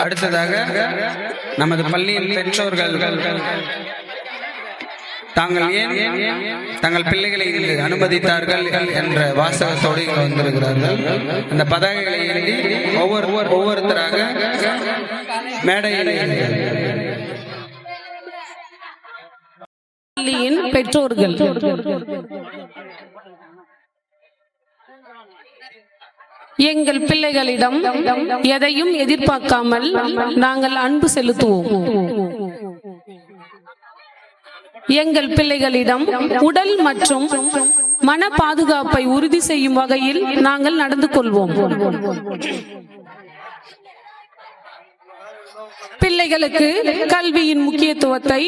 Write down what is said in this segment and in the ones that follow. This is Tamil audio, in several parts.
அடுத்ததாக நமது பள்ளியின் பெற்றோர்கள் தாங்கள் ஏன் தங்கள் பிள்ளைகளை அனுமதித்தார்கள் என்ற வாசகத்தோடு வந்திருக்கிறார்கள். அந்த பதாகைகளை எழுதி ஒவ்வொருத்தராக மேடையில் பள்ளியின் பெற்றோர்கள் எங்கள் பிள்ளைகளிடம் எதையும் எதிர்பார்க்காமல் நாங்கள் அன்பு செலுத்துவோம். எங்கள் பிள்ளைகளிடம் உடல் மற்றும் மன பாதுகாப்பை உறுதி செய்யும் வகையில் நாங்கள் நடந்து கொள்வோம். பிள்ளைகளுக்கு கல்வியின் முக்கியத்துவத்தை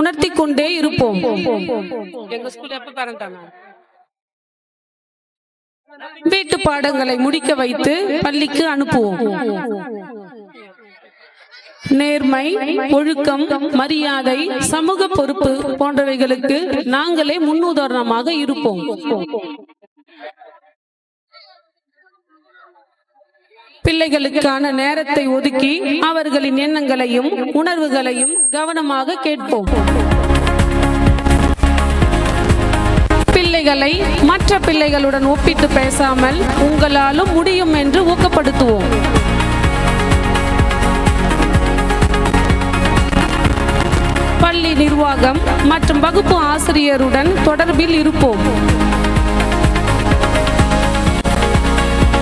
உணர்த்தி கொண்டே இருப்போம். வீட்டு பாடங்களை முடிக்க வைத்து பள்ளிக்கு அனுப்புவோம். நேர்மை, ஒழுக்கம், மரியாதை, சமூக பொறுப்பு போன்றவைகளுக்கு நாங்களே முன்னுதாரணமாக இருப்போம். பிள்ளைகளுக்கான நேரத்தை ஒதுக்கி அவர்களின் எண்ணங்களையும் உணர்வுகளையும் கவனமாக கேட்போம். பிள்ளைகளை மற்ற பிள்ளைகளுடன் ஒப்பிட்டு பேசாமல் உங்களாலும் முடியும் என்று ஊக்கப்படுத்துவோம். பள்ளி நிர்வாகம் மற்றும் வகுப்பு ஆசிரியருடன் தொடர்பில் இருப்போம்.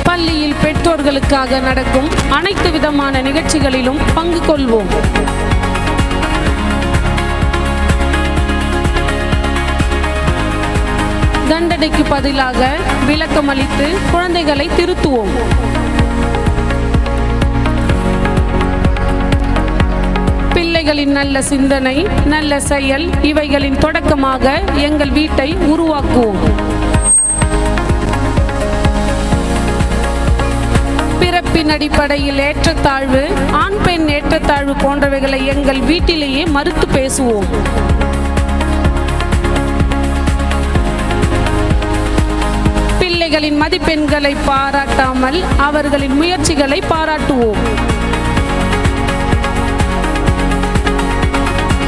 பள்ளியில் பெற்றோர்களுக்காக நடக்கும் அனைத்து விதமான நிகழ்ச்சிகளிலும் பங்கு கொள்வோம். தண்டனைக்கு பதிலாக விளக்கமளித்து குழந்தைகளை திருத்துவோம். பிள்ளைகளின் நல்ல சிந்தனை, நல்ல செயல் இவைகளின் தொடக்கமாக எங்கள் வீட்டை உருவாக்குவோம். பிறப்பின் அடிப்படையில் ஏற்றத்தாழ்வு, ஆண் பெண் ஏற்றத்தாழ்வு போன்றவைகளை எங்கள் வீட்டிலேயே மறுத்து பேசுவோம். பிள்ளைகளின் மதிப்பெண்களை பாராட்டாமல் அவர்களின் முயற்சிகளை பாராட்டுவோம்.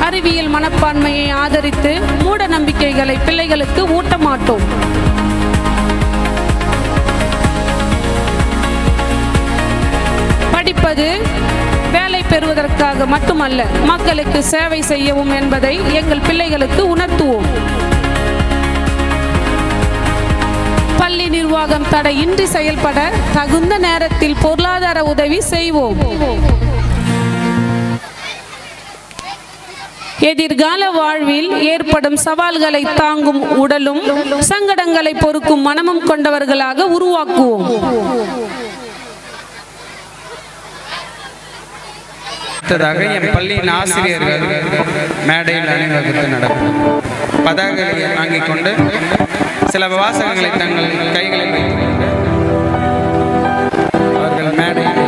அறிவியல் மனப்பான்மையை ஆதரித்து மூட நம்பிக்கைகளை பிள்ளைகளுக்கு ஊட்ட மாட்டோம். படிப்பது வேலை பெறுவதற்காக மட்டுமல்ல, மக்களுக்கு சேவை செய்யவும் என்பதை எங்கள் பிள்ளைகளுக்கு உணர்த்துவோம். பள்ளி நிர்வாகம் தடையின்றி செயல்பட தகுந்த நேரத்தில் பொருளாதார உதவி செய்வோம். எதிர்கால வாழ்வில் ஏற்படும் சவால்களை தாங்கும் உடலும் சங்கடங்களை பொறுக்கும் மனமும் கொண்டவர்களாக உருவாக்குவோம். அடுத்ததாக என் பள்ளியின் ஆசிரியர்கள் மேடையில் அணிவகுத்து நடக்கும். பதாகைகளை வாங்கிக் கொண்டு சில வாசகங்களை தங்கள் கைகளில் வைத்துக் கொண்டு அவர்கள் மேடையில்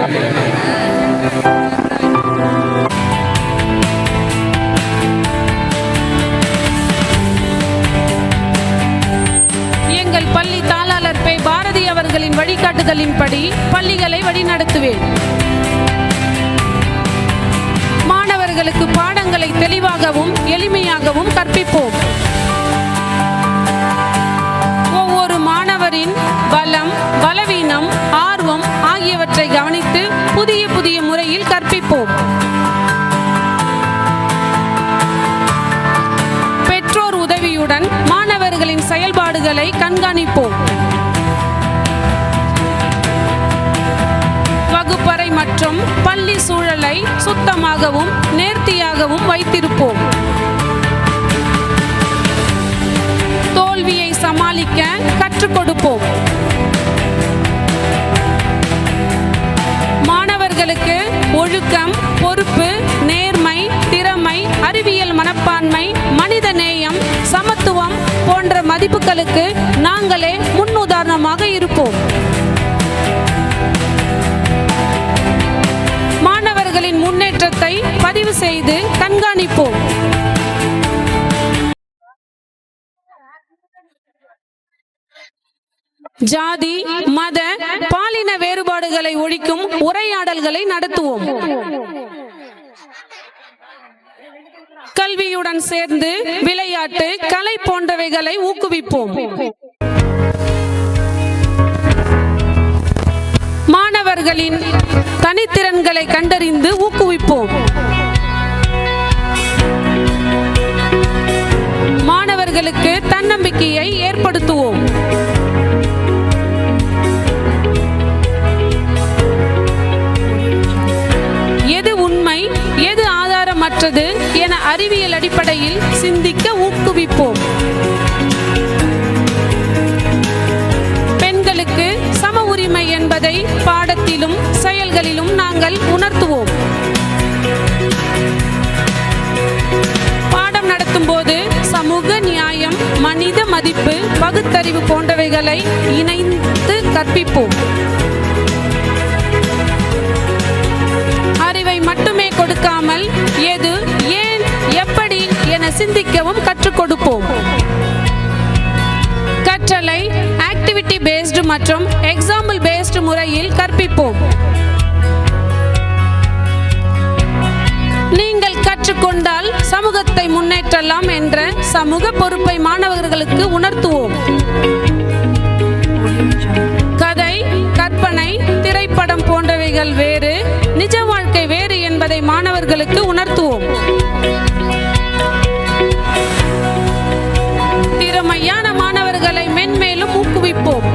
எங்கள் பள்ளி தாளாளர் பே. பாரதி அவர்களின் வழிகாட்டுதலின்படி பள்ளிகளை வழிநடத்துவேன். மாணவர்களுக்கு பாடங்களை தெளிவாகவும் எளிமையாகவும் கற்பிப்போம். ஒவ்வொரு மாணவரின் பலம், பலவீனம், ஆர்வம் ஆகியவற்றை கவனித்து புதிய புதிய முறையில் கற்பிப்போம். பெற்றோர் உதவியுடன் மாணவர்களின் செயல்பாடுகளை கண்காணிப்போம். வகுப்பறை மற்றும் பள்ளி சூழலை சுத்தமாகவும் நேர்த்தியாகவும் வைத்திருப்போம். தோல்வியை சமாளிக்க கற்றுக் கொடுப்போம். மாணவர்களுக்கு ஒழுக்கம், பொறுப்பு, நேர்மை, திறமை, அறிவியல் மனப்பான்மை, மனித நேயம், சமத்துவம் போன்ற மதிப்புகளுக்கு நாங்களே முன்னுதாரணமாக இருப்போம். மாணவர்களின் முன்னேற்றத்தை பதிவு செய்து கண்காணிப்போம். ஜாதி, மத, பாலின வேறுபாடுகளை ஒழிக்கும் உரையாடல்களை நடத்துவோம். கல்வியுடன் சேர்ந்து விளையாட்டு, கலை போன்றவைகளை ஊக்குவிப்போம். மாணவர்களின் தனித்திறன்களை கண்டறிந்து ஊக்குவிப்போம். மாணவர்களுக்கு தன்னம்பிக்கையை ஏற்படுத்துவோம். எது உண்மை, எது ஆதாரமற்றது என அறிவியல் அடிப்படையில் சிந்திக்க ஊக்குவிப்போம். பெண்களுக்கு சம உரிமை என்பதை பாடத்திலும் செயல்களிலும் நாங்கள் உணர்த்துவோம். பாடம் நடத்தும் போது சமூக நியாயம், மனித மதிப்பு, பகுத்தறிவு போன்றவைகளை இணைந்து கற்பிப்போம். அறிவை மட்டுமே கொடுக்காமல் எது, ஏன், எப்படி என சிந்திக்கவும் கற்றுக் கொடுப்போம். கற்றலை ஆக்டிவிட்டி பேஸ்டு மற்றும் எக்ஸாம்பிள் பேஸ்டு முறையில் கற்பிப்போம். நீங்கள் கற்றுக்கொண்டால் சமூகத்தை முன்னேற்றலாம் என்ற சமூக பொறுப்பை மாணவர்களுக்கு உணர்த்துவோம். கதை, கற்பனை, திரைப்படம் போன்றவைகள் வேறு, நிஜ வாழ்க்கை வேறு என்பதை மாணவர்களுக்கு உணர்த்துவோம். திறமையான மாணவர்களை மென்மேலும் ஊக்குவிப்போம்.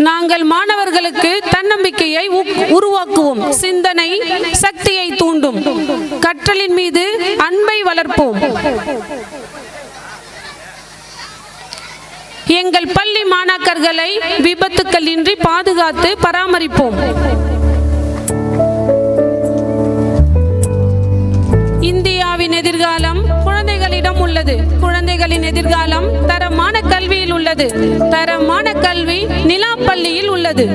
நாங்கள் மாணவர்களுக்கு தன்னம்பிக்கையை உருவாக்குவோம். சிந்தனை சக்தியை தூண்டும். கற்றலின் மீது அன்பை வளர்ப்போம். எங்கள் பள்ளி மாணாக்கர்களை விபத்துக்களின்றி பாதுகாத்து பராமரிப்போம். இந்தியாவின் எதிர்காலம் குழந்தைகளிடம் உள்ளது. குழந்தைகளின் எதிர்காலம் தரமான கல்வியில் உள்ளது. தரமான கல்வி நிலா பள்ளியில் உள்ளது.